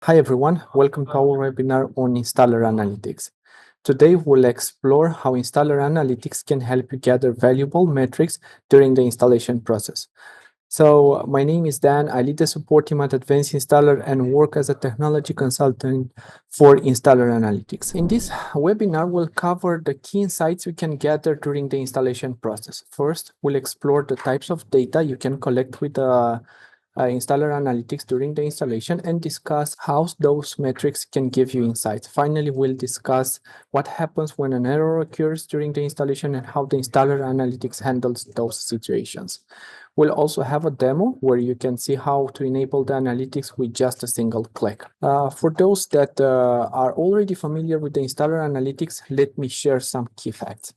Hi everyone, welcome to our webinar on installer analytics. Today we'll explore how installer analytics can help you gather valuable metrics during the installation process. So my name is Dan, I lead the support team at Advanced Installer and work as a technology consultant for installer analytics. In this webinar, we'll cover the key insights you can gather during the installation process. First, we'll explore the types of data you can collect with installer analytics during the installation and discuss how those metrics can give you insights. Finally, we'll discuss what happens when an error occurs during the installation and how the installer analytics handles those situations. We'll also have a demo where you can see how to enable the analytics with just a single click. For those that are already familiar with the installer analytics, let me share some key facts.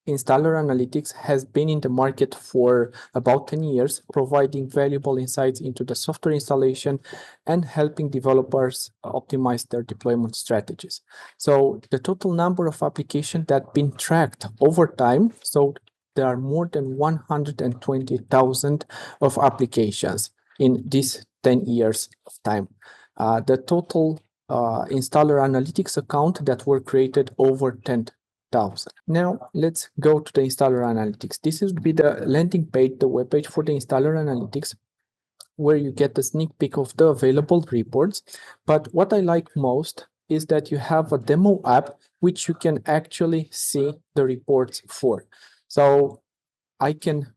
Installer Analytics has been in the market for about 10 years, providing valuable insights into the software installation and helping developers optimize their deployment strategies. So the total number of applications that have been tracked over time, so there are more than 120,000 of applications in these 10 years of time. The total installer analytics account that were created over 10,000. Now let's go to the installer analytics. This will be the landing page, the webpage for the installer analytics, where you get a sneak peek of the available reports. But what I like most is that you have a demo app which you can actually see the reports for. So I can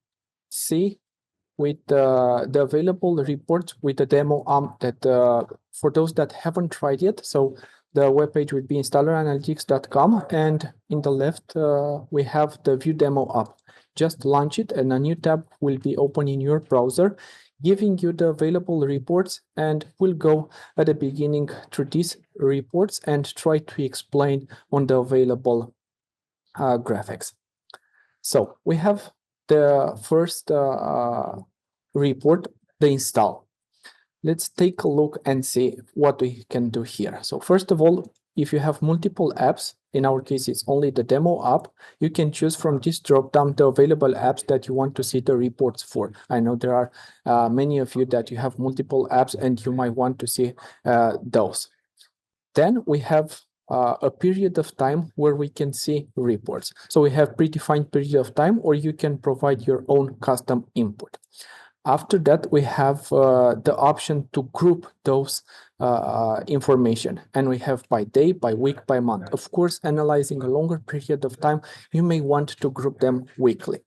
see with the available reports with the demo that for those that haven't tried yet. So the webpage would be installeranalytics.com, and in the left we have the view demo app. Just launch it and a new tab will be open in your browser, giving you the available reports, and we'll go at the beginning through these reports and try to explain on the available graphics. So we have the first report, the install. Let's take a look and see what we can do here. So first of all, if you have multiple apps, in our case, it's only the demo app, you can choose from this drop-down the available apps that you want to see the reports for. I know there are many of you that you have multiple apps and you might want to see those. Then we have a period of time where we can see reports. So we have predefined period of time, or you can provide your own custom input. After that, we have the option to group those information, and we have by day, by week, by month. Of course, analyzing a longer period of time, you may want to group them weekly.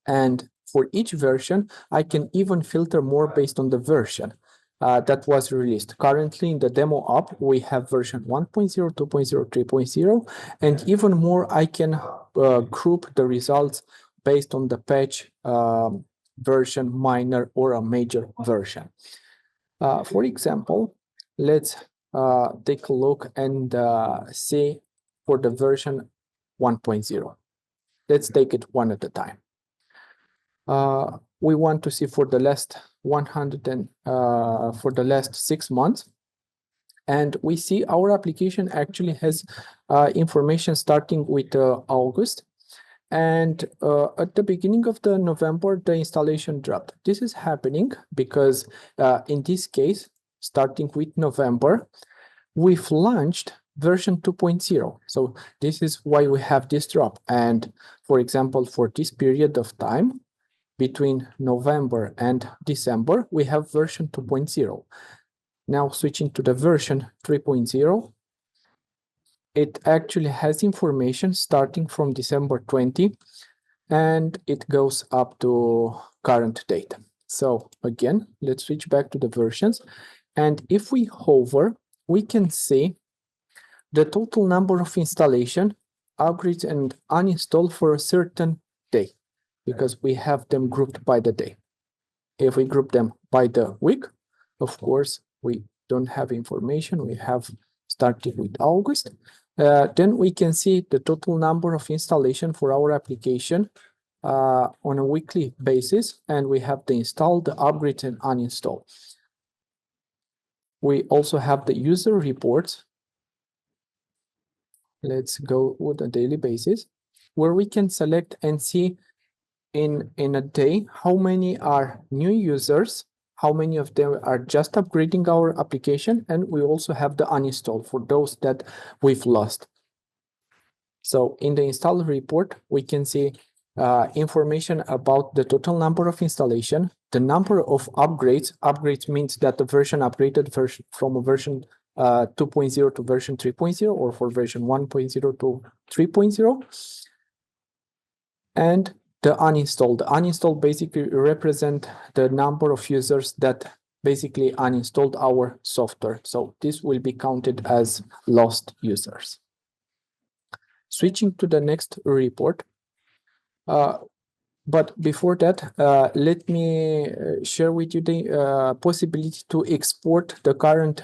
And for each version, I can even filter more based on the version that was released. Currently in the demo app, we have version 1.0, 2.0, 3.0, and even more, I can group the results based on the patch version, minor or a major version. For example, let's take a look and see for the version 1.0. Let's take it one at a time. We want to see for the last for the last 6 months, and we see our application actually has information starting with August. And at the beginning of the November, the installation dropped. This is happening because in this case, starting with November, we've launched version 2.0. So this is why we have this drop. And for example, for this period of time, between November and December, we have version 2.0. Now switching to the version 3.0, it actually has information starting from December 20, and it goes up to current date. So again, let's switch back to the versions. And if we hover, we can see the total number of installation, upgrades, and uninstall for a certain day, because we have them grouped by the day. If we group them by the week, of course, we don't have information. We have started with August. Then we can see the total number of installation for our application on a weekly basis, and we have the install, the upgrade, and uninstall. We also have the user reports Let's go with a daily basis, where we can select and see in a day how many are new users, how many of them are just upgrading our application, and we also have the uninstall for those that we've lost. So in the install report, we can see information about the total number of installation, the number of upgrades. Upgrades means that the version upgraded from a version 2.0 to version 3.0, or for version 1.0 to 3.0. And the uninstall. The uninstall basically represent the number of users that basically uninstalled our software. So this will be counted as lost users. Switching to the next report. But before that, let me share with you the possibility to export the current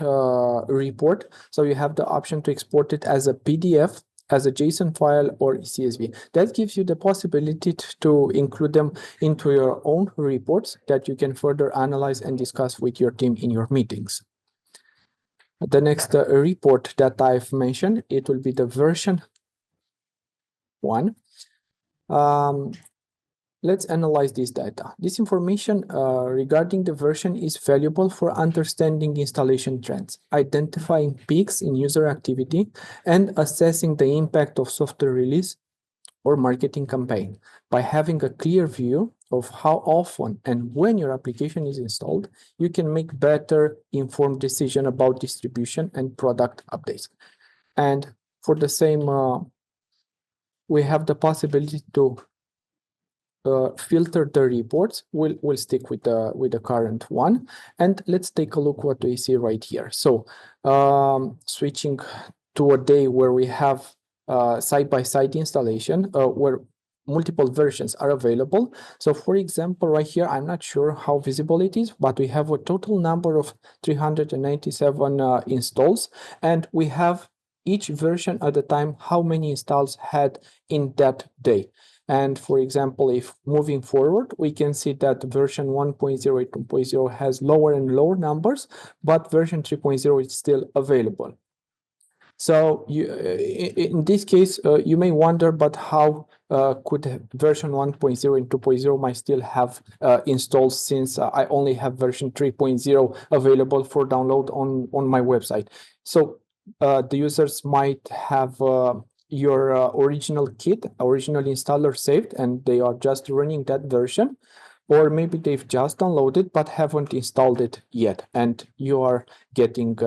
report. So you have the option to export it as a PDF, as a JSON file, or CSV. That gives you the possibility to include them into your own reports that you can further analyze and discuss with your team in your meetings. The next report that I've mentioned, it will be the version 1. Let's analyze this data. This information regarding the version is valuable for understanding installation trends, identifying peaks in user activity, and assessing the impact of software release or marketing campaign. By having a clear view of how often and when your application is installed, you can make better informed decisions about distribution and product updates. And for the same, we have the possibility to filter the reports. We'll stick with the current one, and let's take a look what we see right here. So switching to a day where we have side-by-side installation, where multiple versions are available. So for example, right here, I'm not sure how visible it is, but we have a total number of 397 installs, and we have each version at a time how many installs had in that day. And for example, if moving forward, we can see that version 1.0 and 2.0 has lower and lower numbers, but version 3.0 is still available. So in this case, you may wonder, but how could version 1.0 and 2.0 might still have installs, since I only have version 3.0 available for download on my website. So the users might have your original kit, original installer saved, and they are just running that version, or maybe they've just downloaded but haven't installed it yet, and you are getting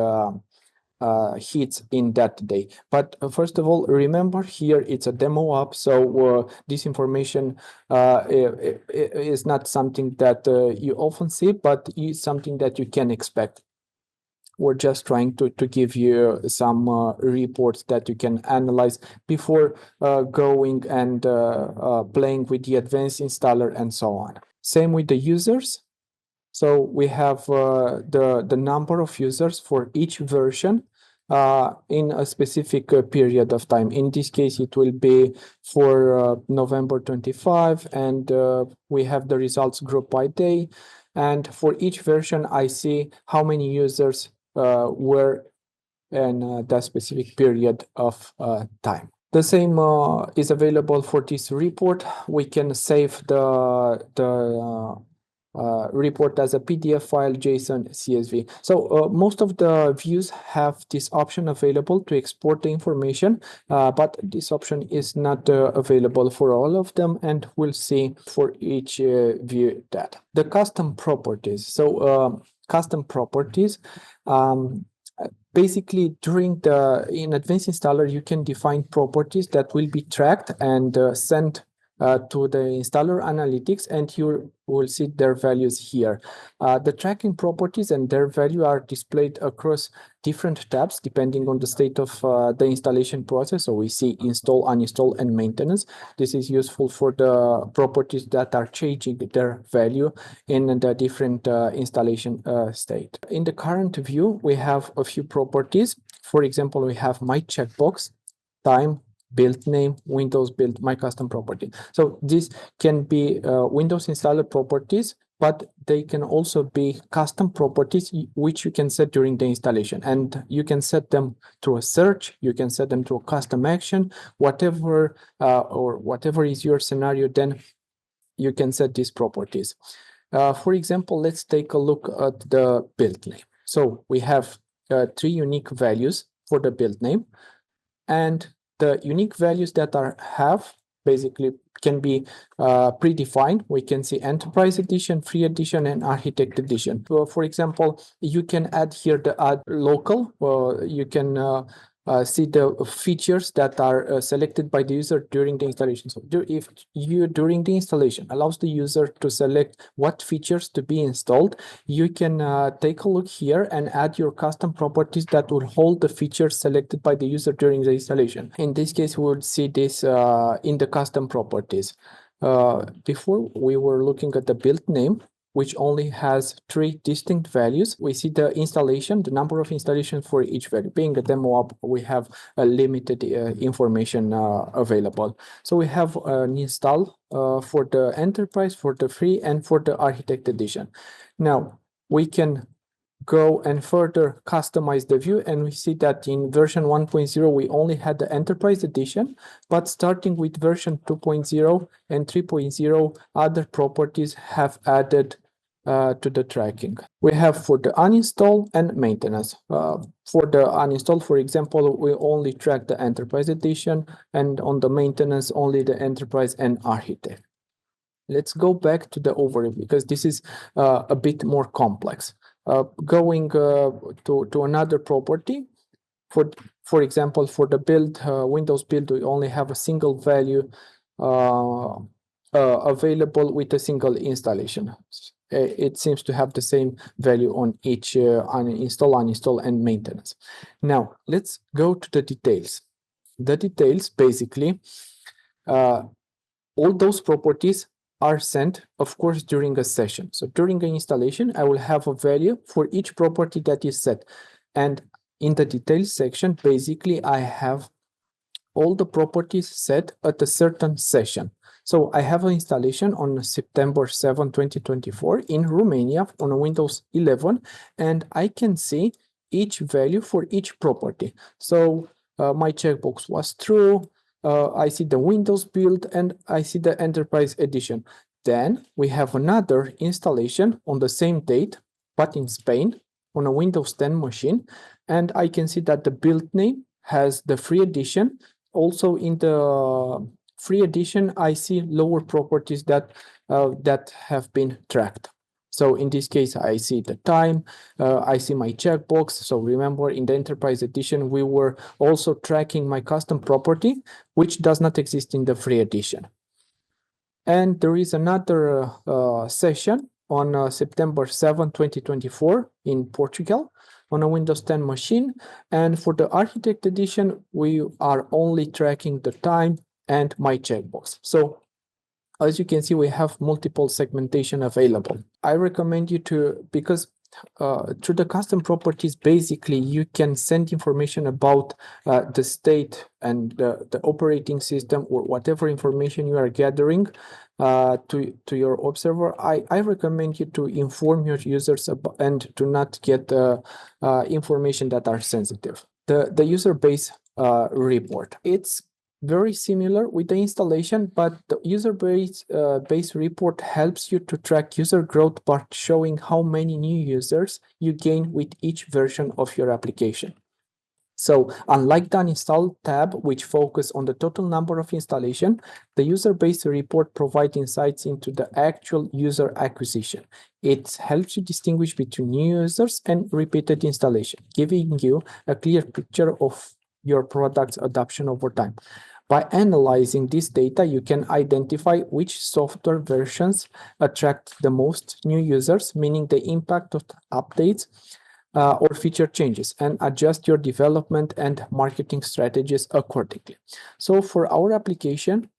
hits in that day. But first of all, remember here it's a demo app, so this information is not something that you often see, but it's something that you can expect. We're just trying to give you some reports that you can analyze before going and playing with the advanced installer and so on. Same with the users. So we have the number of users for each version in a specific period of time. In this case, it will be for November 25, and we have the results grouped by day. And for each version, I see how many users were in that specific period of time. The same is available for this report. We can save the report as a PDF file, JSON, CSV. So most of the views have this option available to export the information, but this option is not available for all of them, and we'll see for each view that. The custom properties. So custom properties, basically in Advanced Installer, you can define properties that will be tracked and sent to the installer analytics, and you will see their values here. The tracking properties and their value are displayed across different tabs depending on the state of the installation process. So we see install, uninstall, and maintenance. This is useful for the properties that are changing their value in the different installation state. In the current view, we have a few properties. For example, we have my checkbox, time, build name, Windows build, my custom property. So this can be Windows installer properties but they can also be custom properties which you can set during the installation. And you can set them through a search, you can set them through a custom action, whatever is your scenario, then you can set these properties. For example, let's take a look at the build name. So we have 3 unique values for the build name, and the unique values that have basically can be predefined. We can see Enterprise Edition, Free Edition, and Architect Edition. For example, you can add here the add local. You can see the features that are selected by the user during the installation. So if you during the installation allows the user to select what features to be installed, you can take a look here and add your custom properties that will hold the features selected by the user during the installation. In this case, we would see this in the custom properties. Before we were looking at the build name, which only has 3 distinct values. We see the installation, the number of installations for each value. Being a demo app, we have a limited information available. So we have an install for the Enterprise, for the Free, and for the Architect Edition. Now, we can go and further customize the view, and we see that in version 1.0 we only had the Enterprise Edition, but starting with version 2.0 and 3.0, other properties have added to the tracking. We have for the uninstall and maintenance. For the uninstall, for example, we only track the Enterprise Edition, and on the maintenance only the Enterprise and Architect. Let's go back to the overview because this is a bit more complex. Going to another property, for example, for the build, Windows build, we only have a single value available with a single installation. It seems to have the same value on each uninstall, and maintenance. Now, let's go to the details. The details, basically, all those properties are sent, of course, during a session. So during the installation, I will have a value for each property that is set. And in the details section, basically, I have all the properties set at a certain session. So I have an installation on September 7, 2024 in Romania on a Windows 11, and I can see each value for each property. So my checkbox was true. I see the Windows build, and I see the Enterprise Edition. Then we have another installation on the same date, but in Spain on a Windows 10 machine. And I can see that the build name has the Free Edition. Also in the Free Edition, I see lower properties that have been tracked. So in this case, I see the time, I see my checkbox. So remember, in the Enterprise Edition, we were also tracking my custom property, which does not exist in the Free Edition. And there is another session on September 7, 2024 in Portugal on a Windows 10 machine. And for the Architect Edition, we are only tracking the time and my checkbox. So as you can see, we have multiple segmentation available. I recommend you to, because through the custom properties, basically you can send information about the state and the operating system or whatever information you are gathering to your observer. I recommend you to inform your users about, and to not get information that are sensitive. The user base report. It's very similar with the installation, but the user base report helps you to track user growth by showing how many new users you gain with each version of your application. So unlike the uninstall tab, which focus on the total number of installation, the user base report provides insights into the actual user acquisition. It helps you distinguish between new users and repeated installation, giving you a clear picture of your product's adoption over time. By analyzing this data, you can identify which software versions attract the most new users, meaning the impact of updates or feature changes, and adjust your development and marketing strategies accordingly. So for our application,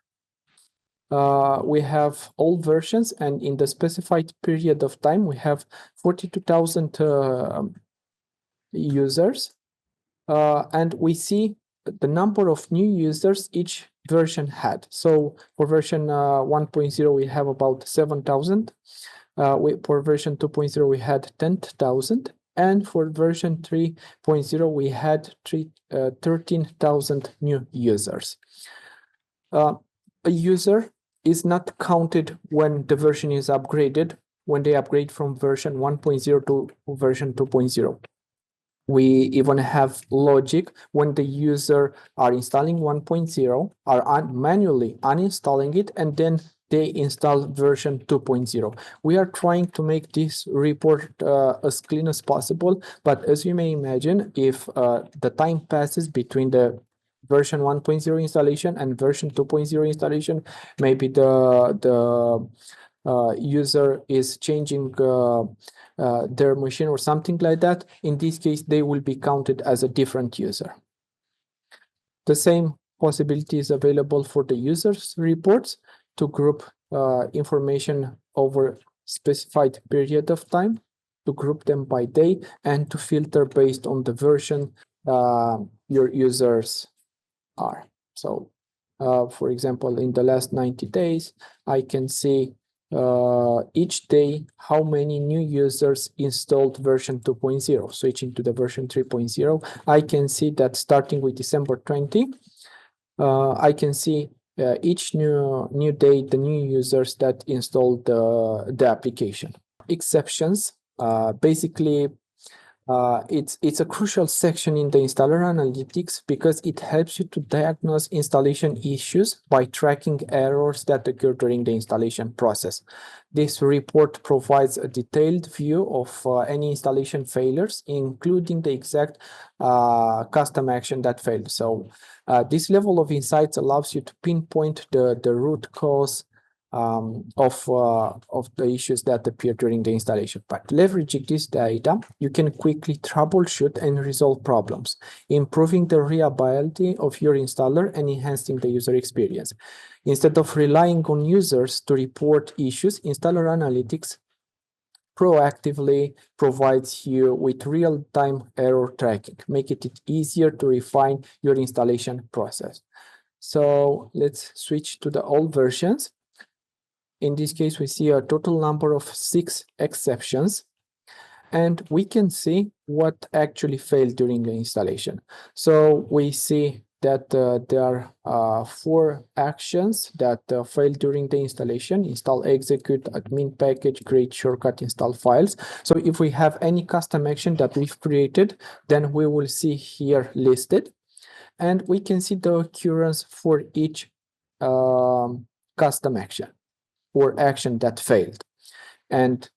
we have all versions, and in the specified period of time, we have 42,000 users, and we see the number of new users each version had. So for version 1.0, we have about 7,000. For version 2.0, we had 10,000. And for version 3.0, we had 13,000 new users. A user is not counted when the version is upgraded, when they upgrade from version 1.0 to version 2.0. We even have logic when the user are installing 1.0, are manually uninstalling it, and then they install version 2.0. We are trying to make this report as clean as possible, but as you may imagine, if the time passes between the version 1.0 installation and version 2.0 installation, maybe the user is changing their machine or something like that. In this case, they will be counted as a different user. The same possibility is available for the users reports to group information over specified period of time, to group them by day, and to filter based on the version your users are. So, for example, in the last 90 days, I can see each day how many new users installed version 2.0. Switching to the version 3.0, I can see that starting with December 20, I can see each new day the new users that installed the application. Exceptions, basically it's a crucial section in the installer analytics because it helps you to diagnose installation issues by tracking errors that occur during the installation process. This report provides a detailed view of any installation failures, including the exact custom action that failed. So this level of insights allows you to pinpoint the root cause of the issues that appear during the installation. But leveraging this data, you can quickly troubleshoot and resolve problems, improving the reliability of your installer and enhancing the user experience. Instead of relying on users to report issues, installer analytics proactively provides you with real-time error tracking, making it easier to refine your installation process. So let's switch to the old versions. In this case, we see a total number of 6 exceptions, and we can see what actually failed during the installation. So we see that there are 4 actions that failed during the installation: install, execute, admin package, create shortcut, install files. So if we have any custom action that we've created, then we will see here listed, and we can see the occurrence for each custom action or action that failed. And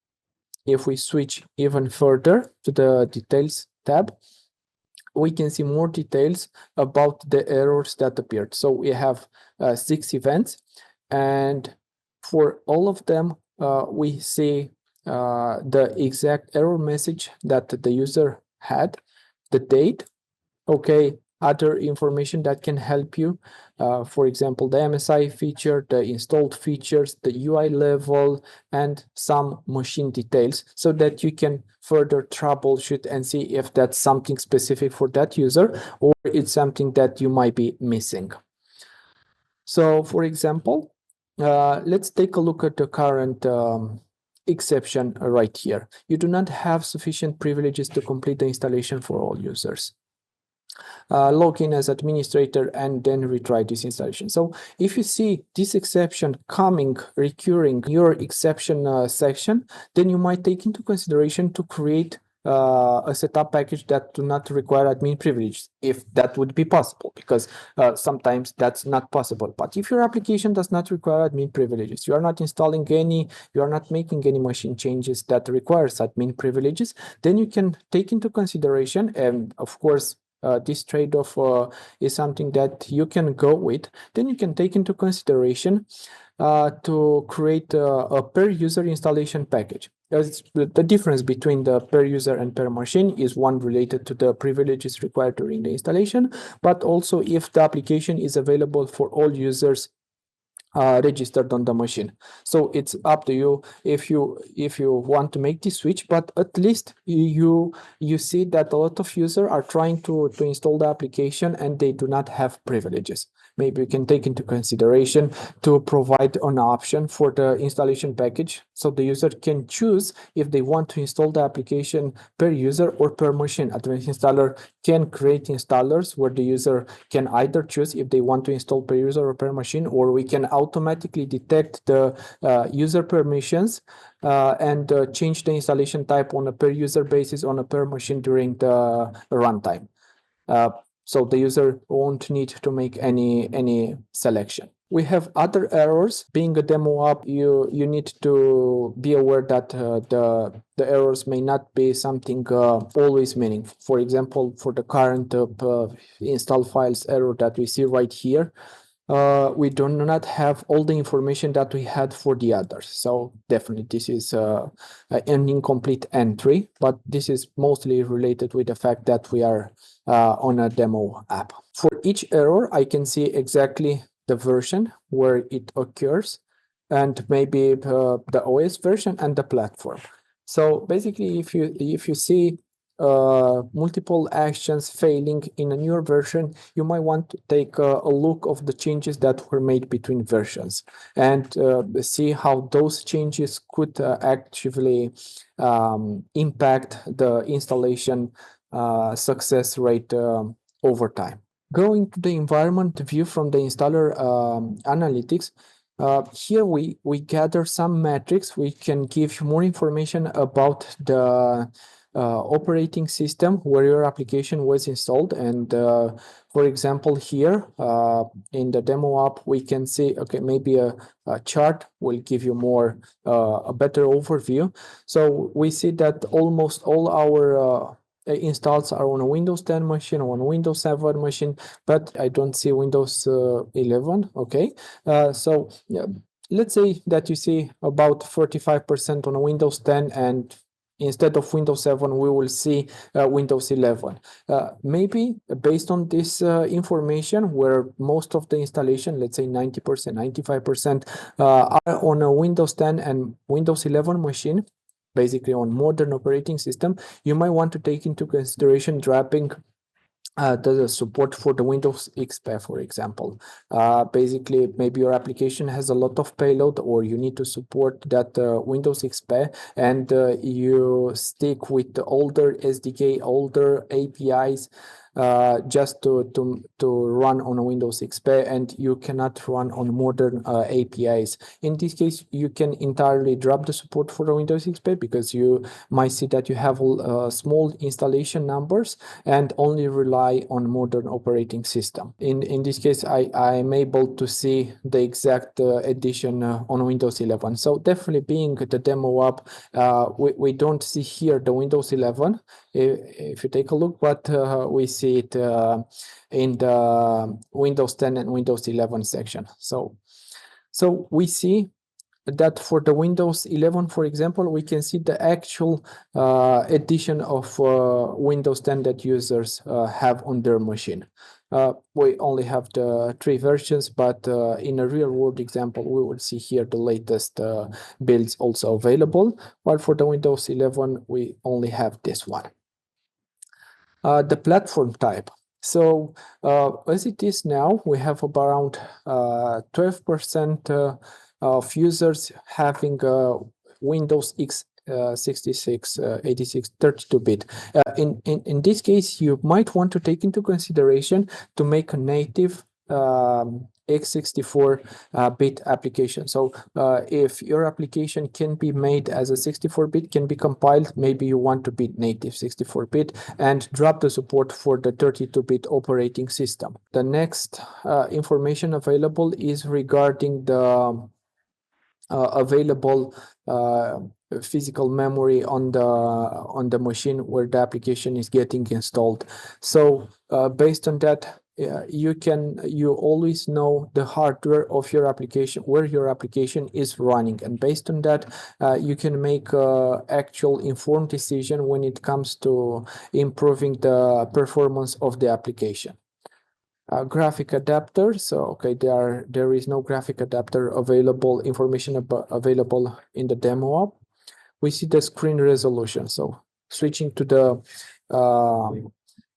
if we switch even further to the details tab, we can see more details about the errors that appeared. So we have 6 events, and for all of them, we see the exact error message that the user had, the date, okay, other information that can help you. For example, the MSI feature, the installed features, the UI level, and some machine details, so that you can further troubleshoot and see if that's something specific for that user or it's something that you might be missing. So, for example, let's take a look at the current exception right here. You do not have sufficient privileges to complete the installation for all users. Log in as administrator and then retry this installation. So if you see this exception coming, recurring in your exception section, then you might take into consideration to create a setup package that do not require admin privilege, if that would be possible, because sometimes that's not possible. But if your application does not require admin privileges, you are not installing any, you are not making any machine changes that requires admin privileges, then you can take into consideration, and of course, this trade-off is something that you can go with. Then you can take into consideration to create a per user installation package. As the difference between the per user and per machine is one related to the privileges required during the installation, but also if the application is available for all users registered on the machine. So it's up to you if you want to make this switch, but at least you see that a lot of users are trying to install the application and they do not have privileges. maybe we can take into consideration to provide an option for the installation package, so the user can choose if they want to install the application per user or per machine. Advanced Installer can create installers where the user can either choose if they want to install per user or per machine, or we can automatically detect the user permissions and change the installation type on a per user basis, on a per machine during the runtime. So the user won't need to make any selection. We have other errors. Being a demo app, you need to be aware that the errors may not be something always meaningful. For example, for the current install files error that we see right here, we do not have all the information that we had for the others. So definitely this is an incomplete entry, but this is mostly related with the fact that we are on a demo app. For each error, I can see exactly the version where it occurs, and maybe the OS version and the platform. So basically, if you see multiple actions failing in a newer version, you might want to take a look of the changes that were made between versions and see how those changes could actually impact the installation success rate over time. Going to the environment view from the installer analytics, here we gather some metrics. We can give you more information about the operating system where your application was installed. And for example, here in the demo app, we can see, okay, maybe a chart will give you more, a better overview. So we see that almost all our installs are on a Windows 10 machine or on a Windows 7 machine, but I don't see Windows 11. Okay, so yeah, let's say that you see about 45% on a Windows 10, and instead of Windows 7, we will see Windows 11. Maybe based on this information, where most of the installation, let's say 90%, 95%, are on a Windows 10 and Windows 11 machine, basically on modern operating system, you might want to take into consideration dropping the support for the Windows XP, for example. Basically, maybe your application has a lot of payload, or you need to support that Windows XP, and you stick with the older SDK, older APIs, just to run on a Windows XP, and you cannot run on modern APIs. In this case, you can entirely drop the support for the Windows XP, because you might see that you have small installation numbers and only rely on modern operating system. In this case, I am able to see the exact edition on Windows 11. So definitely, being the demo app, we don't see here the Windows 11 if you take a look, but we see it in the Windows 10 and Windows 11 section. So we see that for the Windows 11, for example, we can see the actual edition of Windows 10 that users have on their machine. We only have the 3 versions, but in a real world example, we will see here the latest builds also available. While for the Windows 11, we only have this one. The platform type. So as it is now, we have around 12% of users having Windows x66, 86, 32-bit. In this case, you might want to take into consideration to make a native x64-bit application. So if your application can be made as a 64-bit, can be compiled, maybe you want to be native 64-bit and drop the support for the 32-bit operating system. The next information available is regarding the available physical memory on the machine where the application is getting installed. So based on that, you always know the hardware of your application, where your application is running, and based on that, you can make actual informed decision when it comes to improving the performance of the application. Graphic adapter. So okay, there is no graphic adapter available, information available in the demo app. We see the screen resolution. So switching to the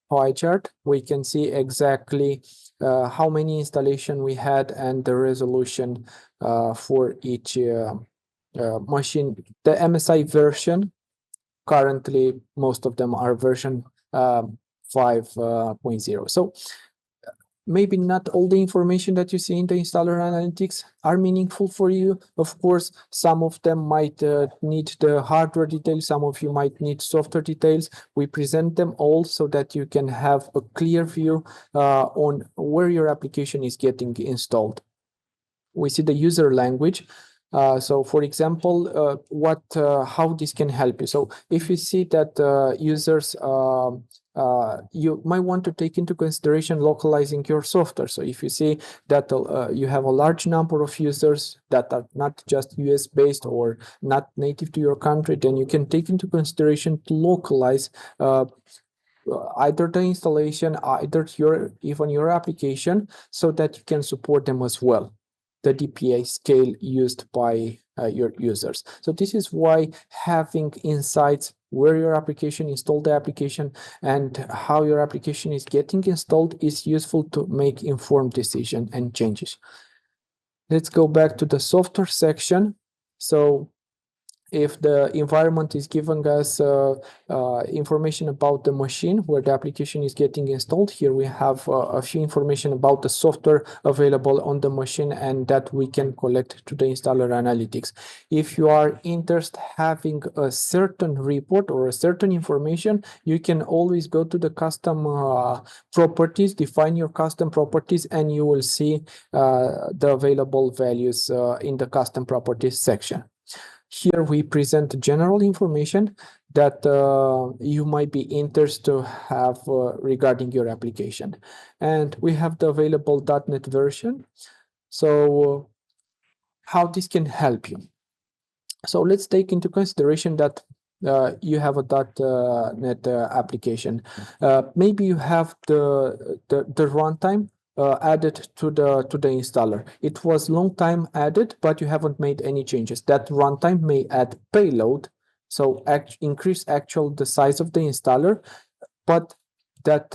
pie chart, we can see exactly how many installation we had and the resolution for each machine. The MSI version, currently most of them are version 5.0. So maybe not all the information that you see in the installer analytics are meaningful for you. Of course, some of them might need the hardware details, some of you might need software details. We present them all so that you can have a clear view on where your application is getting installed. We see the user language. So for example, how this can help you. So if you see that users, you might want to take into consideration localizing your software. So if you see that you have a large number of users that are not just US based or not native to your country, then you can take into consideration to localize either the installation, either even your application, so that you can support them as well, the DPI scale used by your users. So this is why having insights where your application installed the application and how your application is getting installed is useful to make informed decision and changes. Let's go back to the software section. So if the environment is giving us information about the machine where the application is getting installed, here we have a few information about the software available on the machine and that we can collect to the installer analytics. If you are interested having a certain report or a certain information, you can always go to the custom properties, define your custom properties, and you will see the available values in the custom properties section. Here we present general information that you might be interested to have regarding your application. And we have the available .NET version. So how this can help you. So let's take into consideration that you have a .NET application. Maybe you have the runtime added to the installer. It was long time added, but you haven't made any changes. That runtime may add payload, so increase the size of the installer, but that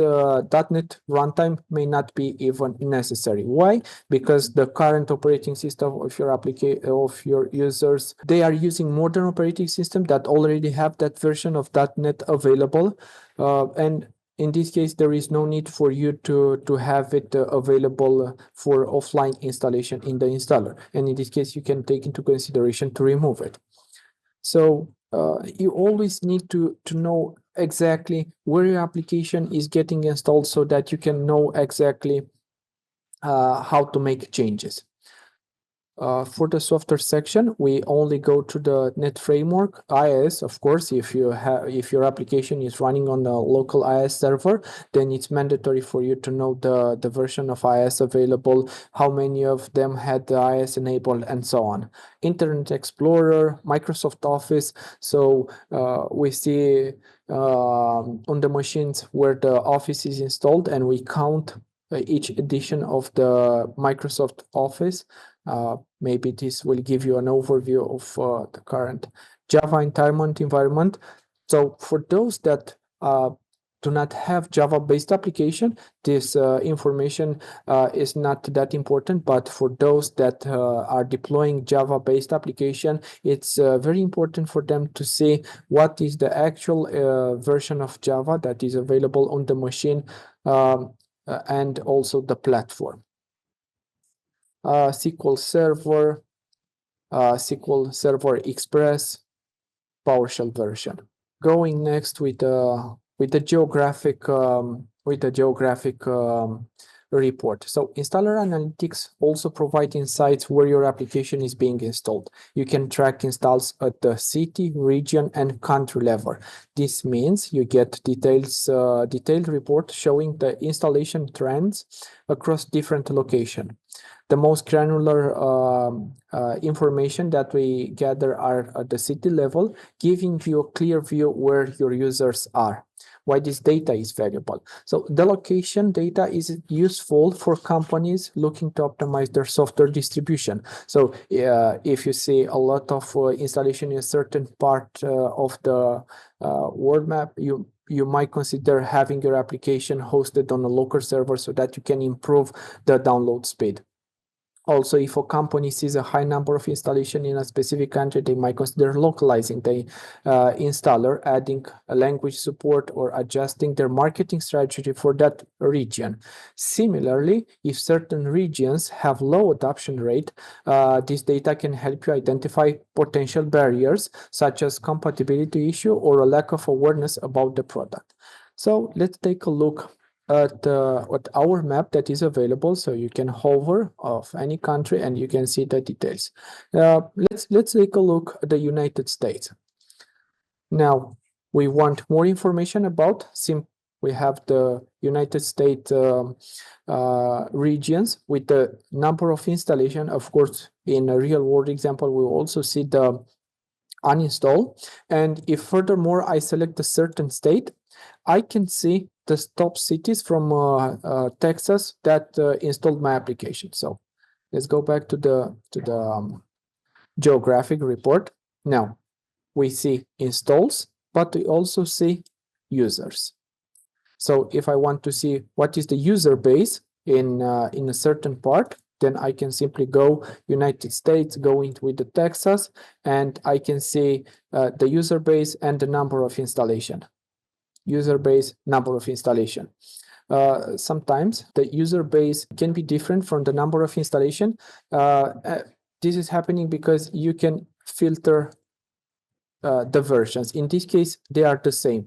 .NET runtime may not be even necessary. Why? Because the current operating system of your application of your users, they are using modern operating system that already have that version of .NET available, and in this case, there is no need for you to have it available for offline installation in the installer. And in this case, you can take into consideration to remove it. So you always need to know exactly where your application is getting installed so that you can know exactly how to make changes. For the software section, we only go to the .NET Framework, IIS. Of course, if your application is running on a local IIS server, then it's mandatory for you to know the version of IIS available, how many of them had the IIS enabled, and so on. Internet Explorer, Microsoft Office. So we see on the machines where the Office is installed, and we count each edition of the Microsoft Office. Maybe this will give you an overview of the current Java environment. So for those that do not have Java-based application, this information is not that important. But for those that are deploying Java-based application, it's very important for them to see what is the actual version of Java that is available on the machine, and also the platform. SQL Server, SQL Server Express, PowerShell version. Going next with the geographic report. So installer analytics also provide insights where your application is being installed. You can track installs at the city, region, and country level. This means you get detailed report showing the installation trends across different locations. The most granular information that we gather are at the city level, giving you a clear view where your users are, why this data is valuable. So the location data is useful for companies looking to optimize their software distribution. So if you see a lot of installation in a certain part of the world map, you might consider having your application hosted on a local server so that you can improve the download speed. Also, if a company sees a high number of installation in a specific country, they might consider localizing the installer, adding a language support, or adjusting their marketing strategy for that region. Similarly, if certain regions have low adoption rate, this data can help you identify potential barriers, such as compatibility issue or a lack of awareness about the product. So let's take a look at our map that is available. So you can hover of any country and you can see the details. Let's take a look at the United States. Now we want more information about we have the United States regions with the number of installation. Of course, in a real world example, we also see the uninstall. And if furthermore I select a certain state, I can see the top cities from Texas that installed my application. So let's go back to the geographic report. Now we see installs, but we also see users. So if I want to see what is the user base in a certain part, then I can simply go United States, go into with the Texas, and I can see the user base and the number of installation. User base, number of installation. Sometimes the user base can be different from the number of installation. This is happening because you can filter the versions. In this case, they are the same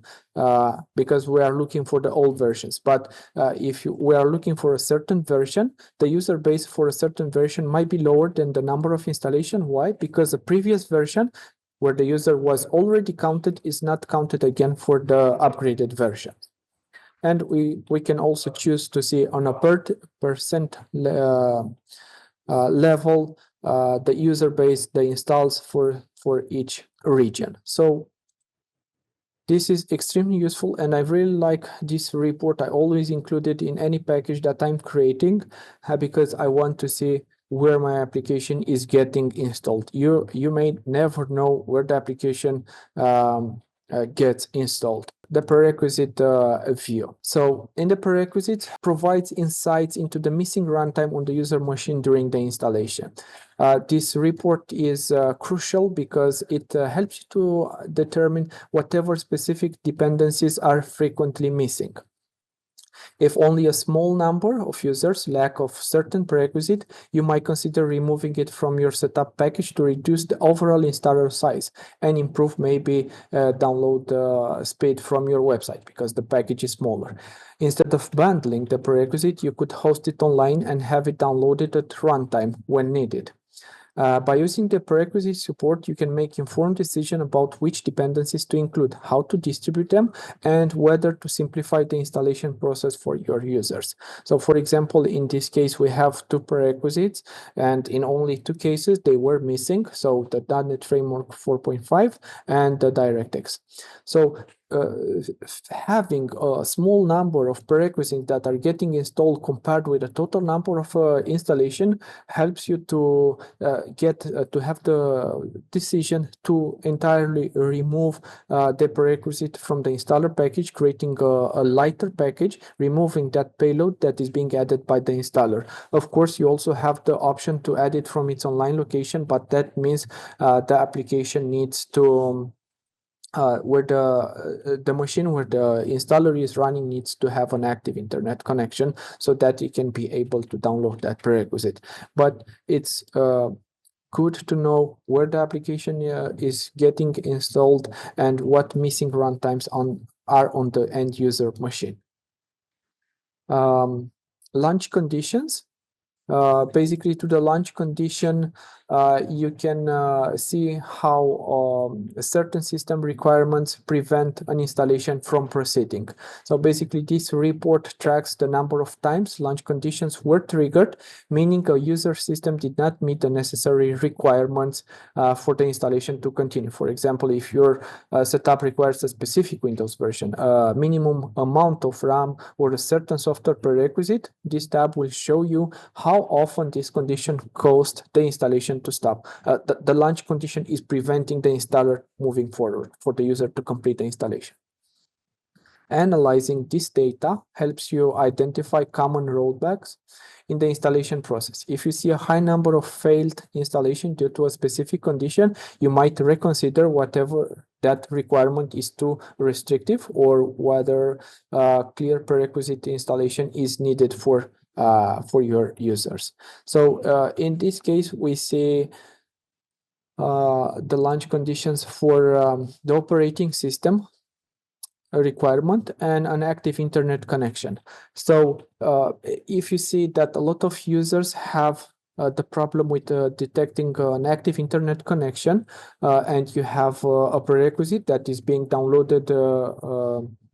because we are looking for the old versions. But if we are looking for a certain version, the user base for a certain version might be lower than the number of installation. Why? Because the previous version where the user was already counted is not counted again for the upgraded version. And we can also choose to see on a percent level the user base, the installs for each region. So this is extremely useful, and I really like this report. I always include it in any package that I'm creating because I want to see where my application is getting installed. You may never know where the application gets installed. The prerequisite view. So in the prerequisites provides insights into the missing runtime on the user machine during the installation. This report is crucial because it helps you to determine whatever specific dependencies are frequently missing. If only a small number of users lack of certain prerequisite, you might consider removing it from your setup package to reduce the overall installer size and improve maybe download speed from your website because the package is smaller. Instead of bundling the prerequisite, you could host it online and have it downloaded at runtime when needed. By using the prerequisite support, you can make informed decisions about which dependencies to include, how to distribute them, and whether to simplify the installation process for your users. So for example, in this case, we have two prerequisites, and in only two cases, they were missing. So the .NET Framework 4.5 and the DirectX. So having a small number of prerequisites that are getting installed compared with the total number of installation helps you to have the decision to entirely remove the prerequisite from the installer package, creating a lighter package, removing that payload that is being added by the installer. Of course, you also have the option to add it from its online location, but that means the application needs to where the machine where the installer is running needs to have an active internet connection so that you can be able to download that prerequisite. But it's good to know where the application is getting installed and what missing runtimes are on the end user machine. Launch conditions. Basically, to the launch condition, you can see how certain system requirements prevent an installation from proceeding. So basically, this report tracks the number of times launch conditions were triggered, meaning a user system did not meet the necessary requirements for the installation to continue. For example, if your setup requires a specific Windows version, a minimum amount of RAM, or a certain software prerequisite, this tab will show you how often this condition caused the installation to stop. The launch condition is preventing the installer moving forward for the user to complete the installation. Analyzing this data helps you identify common rollbacks in the installation process. If you see a high number of failed installation due to a specific condition, you might reconsider whatever that requirement is too restrictive, or whether clear prerequisite installation is needed for your users. So in this case, we see the launch conditions for the operating system, a requirement, and an active internet connection. So if you see that a lot of users have the problem with detecting an active internet connection, and you have a prerequisite that is being downloaded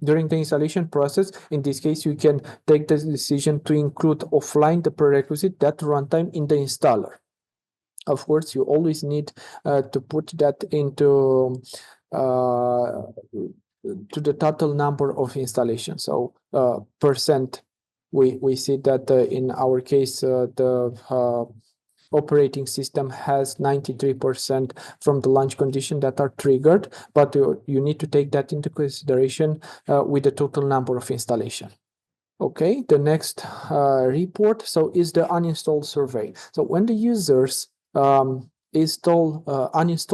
during the installation process, in this case, you can take the decision to include offline the prerequisite, that runtime, in the installer. Of course, you always need to put that into to the total number of installations. So percent, we see that in our case, the operating system has 93% from the launch condition that are triggered, but you need to take that into consideration with the total number of installation. Okay, the next report, so, is the uninstall survey. So when the users uninstall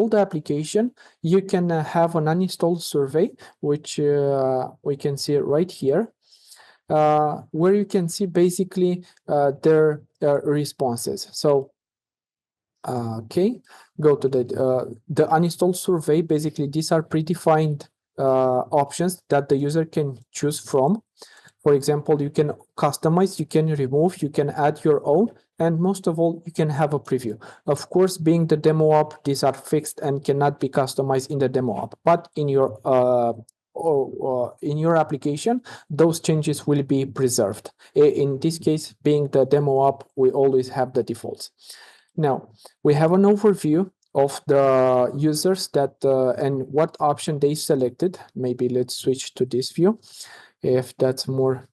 the application, you can have an uninstall survey, which we can see right here, where you can see basically their responses. So okay, go to the uninstall survey. Basically, these are predefined options that the user can choose from. For example, you can customize, you can remove, you can add your own, and most of all, you can have a preview. Of course, being the demo app, these are fixed and cannot be customized in the demo app, but in your application, those changes will be preserved. In this case, being the demo app, we always have the defaults. Now, we have an overview of the users that and what option they selected. Maybe let's switch to this view, if that's more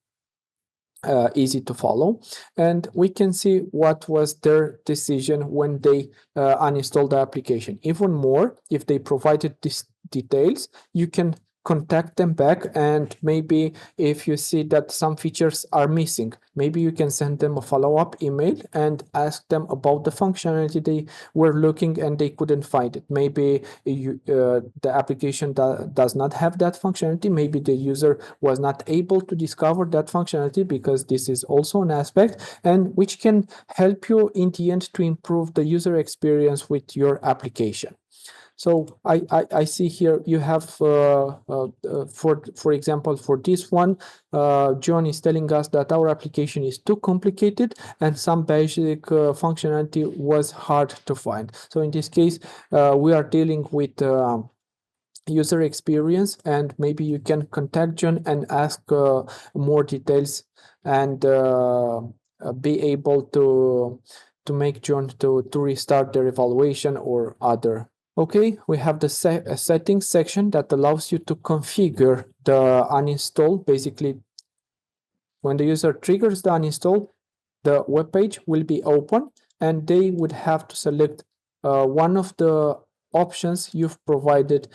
easy to follow. And we can see what was their decision when they uninstalled the application. Even more, if they provided these details, you can contact them back, and maybe if you see that some features are missing, maybe you can send them a follow-up email and ask them about the functionality they were looking and they couldn't find it. Maybe the application does not have that functionality. Maybe the user was not able to discover that functionality, because this is also an aspect, and which can help you in the end to improve the user experience with your application. So I see here you have, for example, for this one, John is telling us that our application is too complicated and some basic functionality was hard to find. So in this case, we are dealing with user experience, and maybe you can contact John and ask more details, and be able to make John to restart their evaluation or other. Okay, we have the settings section that allows you to configure the uninstall. Basically, when the user triggers the uninstall, the web page will be open, and they would have to select one of the options you've provided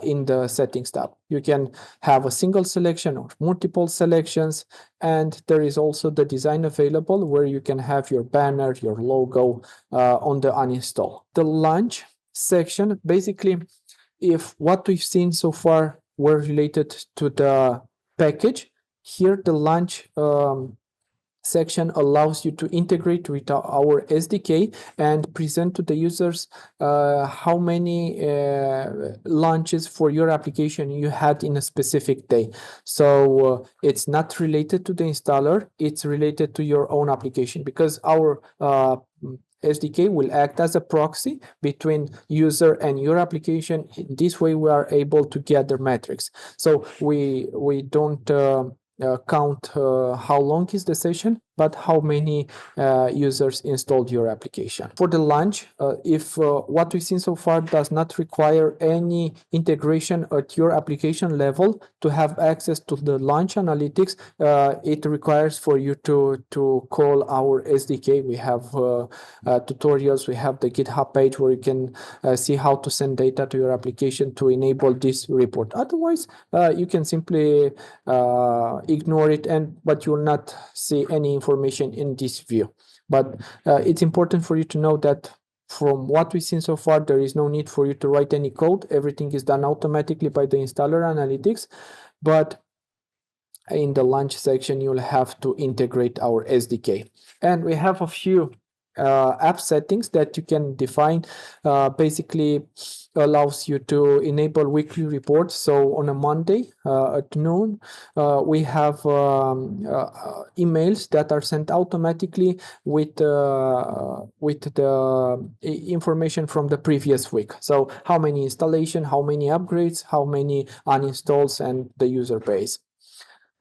in the settings tab. You can have a single selection or multiple selections, and there is also the design available where you can have your banner, your logo on the uninstall. The launch section, basically, if what we've seen so far were related to the package, here the launch section allows you to integrate with our SDK and present to the users how many launches for your application you had in a specific day. So it's not related to the installer, it's related to your own application, because our SDK will act as a proxy between user and your application. In this way, we are able to gather metrics. So we don't count how long is the session. but how many users installed your application. For the launch, if what we've seen so far does not require any integration at your application level to have access to the launch analytics, it requires for you to call our SDK. We have tutorials, we have the GitHub page where you can see how to send data to your application to enable this report. Otherwise, you can simply ignore it, but you will not see any information in this view. But it's important for you to know that from what we've seen so far, there is no need for you to write any code. Everything is done automatically by the installer analytics. But in the launch section, you'll have to integrate our SDK. And we have a few app settings that you can define. Basically allows you to enable weekly reports. So on a Monday at noon, we have emails that are sent automatically with the information from the previous week. So how many installation, how many upgrades, how many uninstalls, and the user base.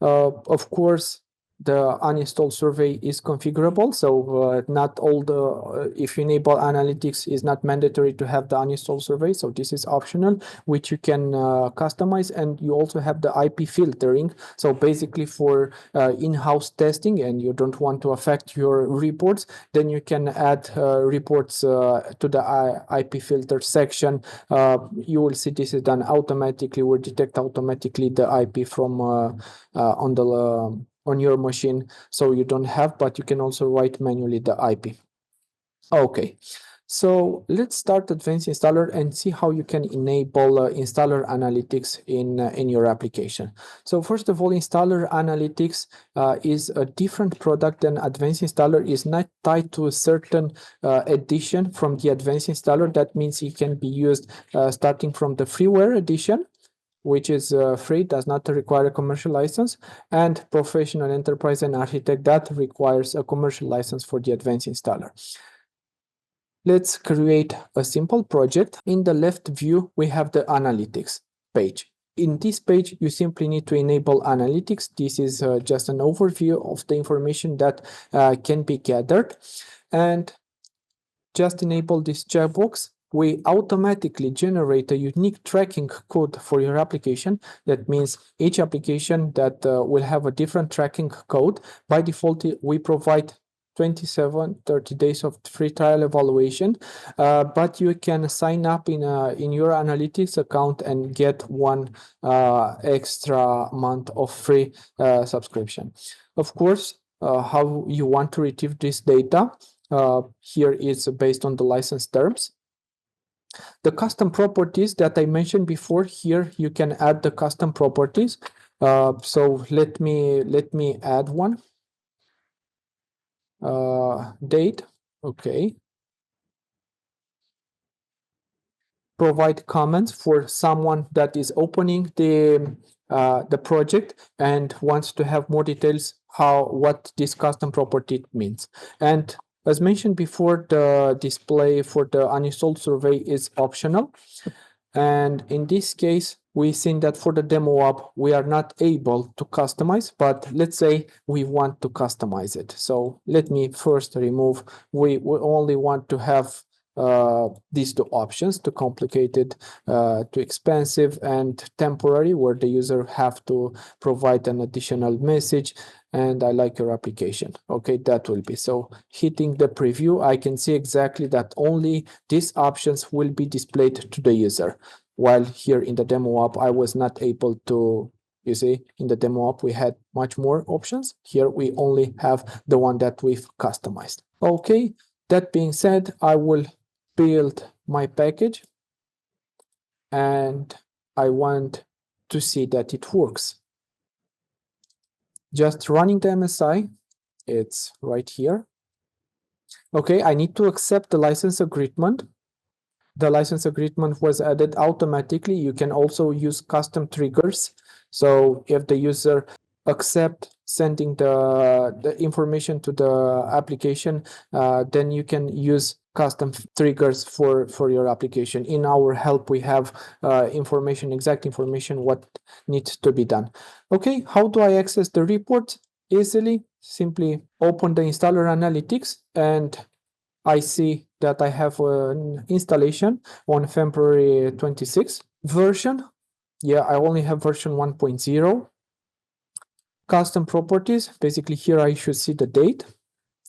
Of course, the uninstall survey is configurable, so not all the if you enable analytics, is not mandatory to have the uninstall survey, so this is optional, which you can customize. And you also have the IP filtering, so basically for in-house testing and you don't want to affect your reports, then you can add reports to the IP filter section. You will see this is done automatically, will detect automatically the IP from on your machine, so you don't have, but you can also write manually the IP. Okay, so let's start Advanced Installer and see how you can enable installer analytics in your application. So first of all, installer analytics is a different product than Advanced Installer. Is not tied to a certain edition from the Advanced Installer. That means it can be used starting from the freeware edition, which is free, does not require a commercial license, and professional, enterprise, and architect, that requires a commercial license for the Advanced Installer. Let's create a simple project. In the left view, we have the analytics page. In this page, you simply need to enable analytics. This is just an overview of the information that can be gathered. And just enable this checkbox. We automatically generate a unique tracking code for your application. That means each application that will have a different tracking code. By default, we provide 30 days of free trial evaluation, but you can sign up in your analytics account and get one extra month of free subscription. Of course, how you want to retrieve this data, here is based on the license terms. The custom properties that I mentioned before, here you can add the custom properties. So let me add one. Date, okay. Provide comments for someone that is opening the project and wants to have more details what this custom property means. And as mentioned before, the display for the uninstalled survey is optional. And in this case, we've seen that for the demo app, we are not able to customize, but let's say we want to customize it. So let me first remove, we only want to have these two options, too complicated, too expensive, and temporary, where the user have to provide an additional message. And I like your application. Okay, that will be. So hitting the preview, I can see exactly that only these options will be displayed to the user. While here in the demo app, I was not able to, you see, in the demo app, we had much more options. Here we only have the one that we've customized. Okay, that being said, I will build my package and I want to see that it works. Just running the MSI, it's right here. Okay, I need to accept the license agreement. The license agreement was added automatically. You can also use custom triggers. So if the user accept sending the information to the application, then you can use custom triggers for your application. In our help, we have exact information what needs to be done. Okay, how do I access the report? easily. Simply open the installer analytics and I see that I have an installation on February 26th version. Yeah, I only have version 1.0. Custom properties, basically here I should see the date.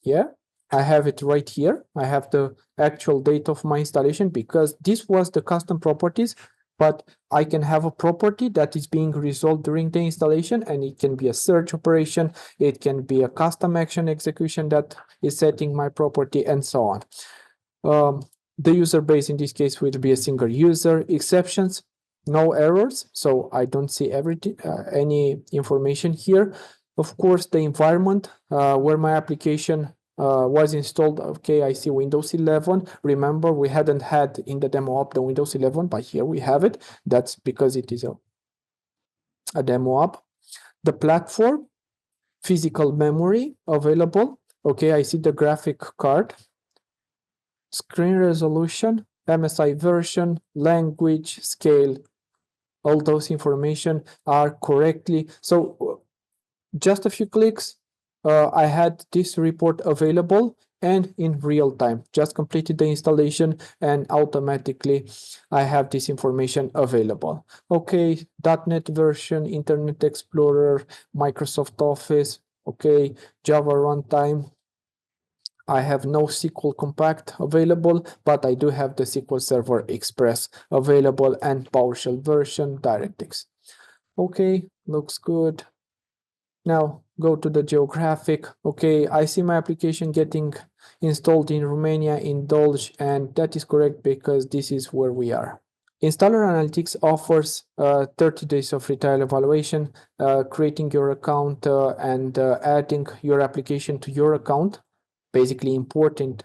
Yeah, I have it right here. I have the actual date of my installation because this was the custom properties, but I can have a property that is being resolved during the installation, and it can be a search operation, it can be a custom action execution that is setting my property, and so on. The user base in this case will be a single user. Exceptions, no errors, so I don't see everything, any information here. Of course, the environment where my application was installed. Okay, I see Windows 11. Remember, we hadn't had in the demo app the Windows 11, but here we have it. That's because it is a demo app. The platform, physical memory available. Okay, I see the graphic card. Screen resolution, MSI version, language, scale, all those information are correctly. So just a few clicks, I had this report available and in real time. Just completed the installation and automatically I have this information available. Okay, .NET version, Internet Explorer, Microsoft Office, okay, Java runtime. I have no SQL Compact available, but I do have the SQL Server Express available and PowerShell version, DirectX. Okay, looks good. Now go to the geographic. Okay, I see my application getting installed in Romania, in Dolj, and that is correct because this is where we are. Installer Analytics offers 30 days of free trial evaluation, creating your account and adding your application to your account. Basically importing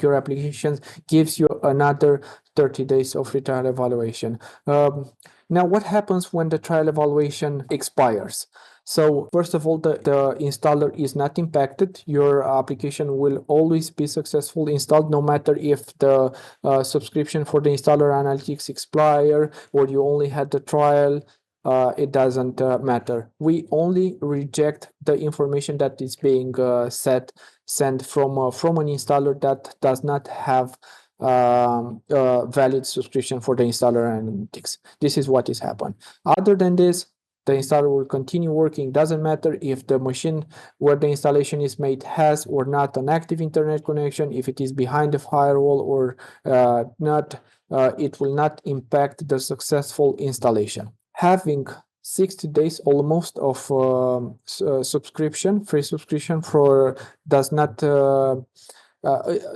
your applications gives you another 30 days of free trial evaluation. Now, what happens when the trial evaluation expires? So first of all, the installer is not impacted. Your application will always be successfully installed, no matter if the subscription for the installer analytics expire or you only had the trial. It doesn't matter. We only reject the information that is being sent from an installer that does not have valid subscription for the installer analytics. This is what is happened. Other than this, the installer will continue working. Doesn't matter if the machine where the installation is made has or not an active internet connection, if it is behind the firewall or not, it will not impact the successful installation. Having 60 days almost of subscription, free subscription for does not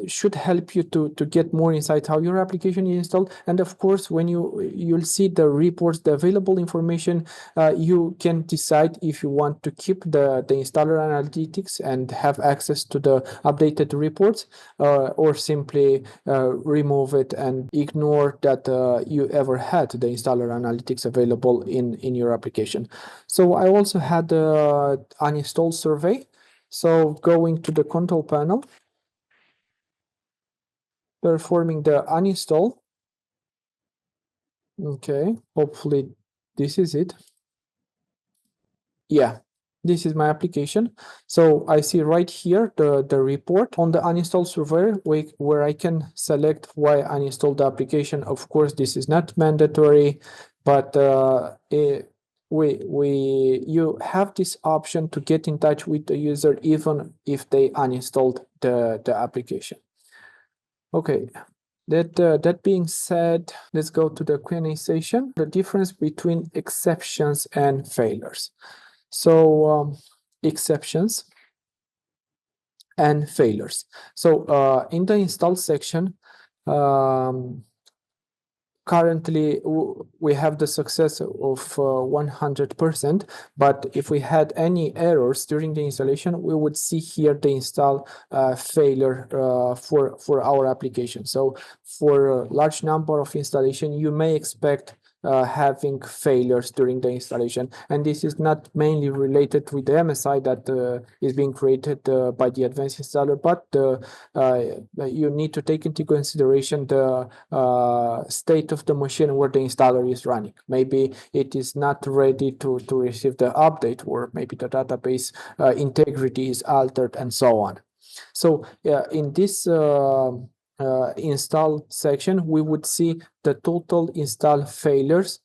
should help you to get more insight how your application is installed. And of course, when you'll see the reports, the available information, you can decide if you want to keep the installer analytics and have access to the updated reports, or simply remove it and ignore that you ever had the installer analytics available in your application. So I also had the uninstall survey. So going to the control panel, performing the uninstall. Okay, hopefully this is it. Yeah, this is my application. So I see right here the report on the uninstall survey where I can select why I uninstalled the application. Of course, this is not mandatory, but you have this option to get in touch with the user even if they uninstalled the application. Okay, that being said, let's go to the Q&A session. The difference between exceptions and failures. So exceptions and failures. So in the install section, currently we have the success of 100%, but if we had any errors during the installation, we would see here the install failure for our application. So for a large number of installation, you may expect having failures during the installation. And this is not mainly related with the MSI that is being created by the advanced installer, but you need to take into consideration the state of the machine where the installer is running. Maybe it is not ready to receive the update, or maybe the database integrity is altered, and so on. So in this install section, we would see the total install failures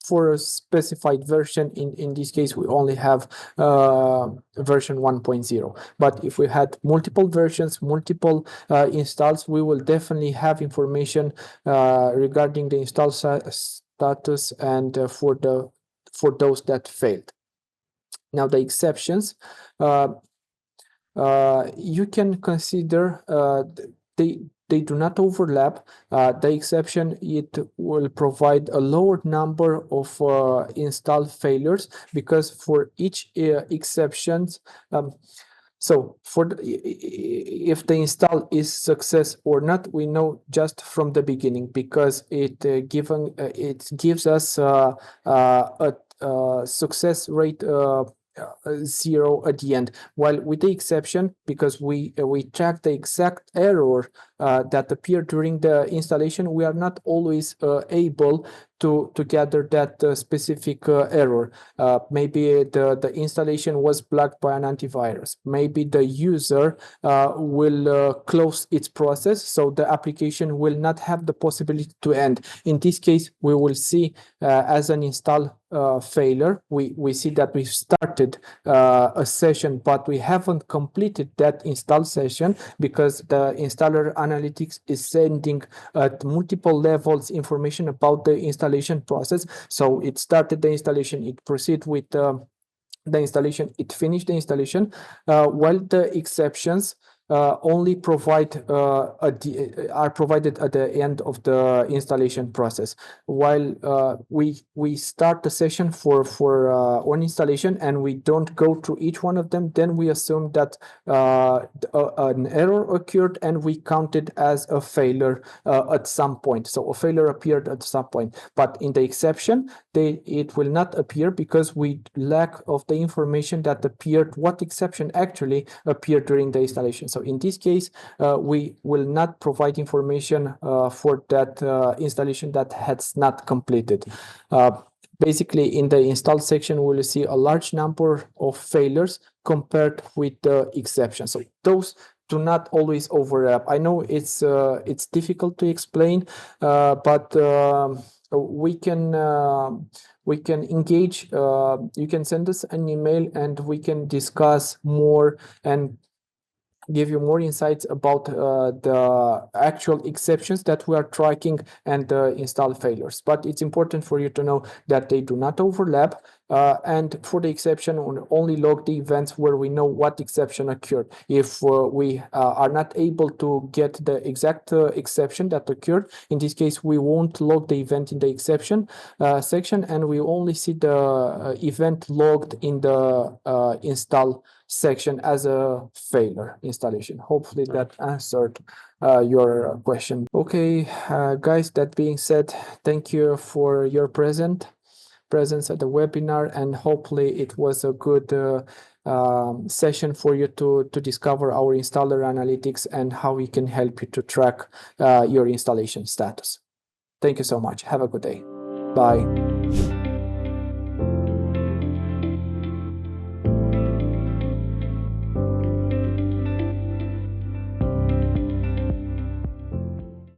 for a specified version. In this case, we only have version 1.0. But if we had multiple versions, multiple installs, we will definitely have information regarding the install status and for those that failed. Now, the exceptions, you can consider they do not overlap. The exception, it will provide a lower number of install failures, because for each exceptions, so if the install is success or not, we know just from the beginning, because it gives us a success rate 0 at the end. While with the exception, because we track the exact error that appeared during the installation, we are not always able to gather that specific error. Maybe the installation was blocked by an antivirus. Maybe the user will close its process, so the application will not have the possibility to end. In this case, we will see as an install failure, we see that we started a session, but we haven't completed that install session, because the installer analytics is sending at multiple levels information about the installation process. So it started the installation, it proceeded with the installation, it finished the installation, while the exceptions only are provided at the end of the installation process. While we start the session for one installation and we don't go through each one of them, then we assume that an error occurred and we count it as a failure at some point. So a failure appeared at some point. But in the exception, it will not appear, because we lack of the information that appeared, what exception actually appeared during the installation. So in this case, we will not provide information for that installation that has not completed. Basically, in the install section, we will see a large number of failures compared with the exceptions. So those do not always overlap. I know it's difficult to explain, but we can engage. You can send us an email and we can discuss more and give you more insights about the actual exceptions that we are tracking and the install failures. But it's important for you to know that they do not overlap. And for the exception, we'll only log the events where we know what exception occurred. If we are not able to get the exact exception that occurred, in this case, we won't log the event in the exception section, and we only see the event logged in the install section as a failure installation. Hopefully that answered your question. Okay, guys, that being said, thank you for your presence at the webinar, and hopefully it was a good session for you to discover our installer analytics and how we can help you to track your installation status. Thank you so much. Have a good day. Bye.